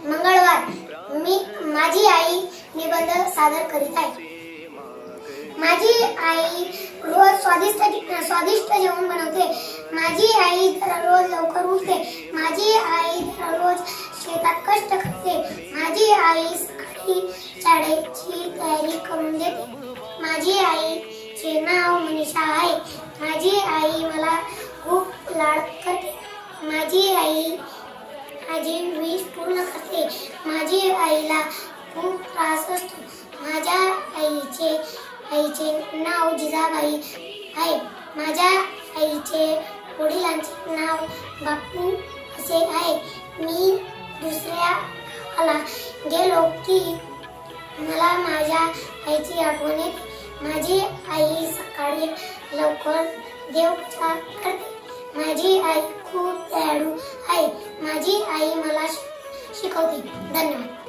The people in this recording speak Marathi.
मंगळवार मी माझी आई निबंध सादर करीत आहे। माझी आई रोज स्वादिष्ट जेवण बनवते। माझी आई दररोज लवकर उठते। माझी आई दररोज शेतात कष्ट करते। माझी आई सकाळी शाळेची तयारी करून देते। माझी आईचे नाव मनीषा आहे। माझी आई मला खूप लाड करते। माझी आई माझी विश पूर्ण करते। माझी आईला खूप त्रास असतो। माझ्या आईचे नाव जिजाबाई आहे। माझ्या आईचे वडिलांचे नाव बापू असे आहे। मी दुसऱ्या गावाला गेलो की मला माझ्या आईची आठवण येते। माझी आई सकाळी लवकर देवपूजा करते। माझी आई खूप दयाळू आहे। माझी आई मला शिकवते। धन्यवाद।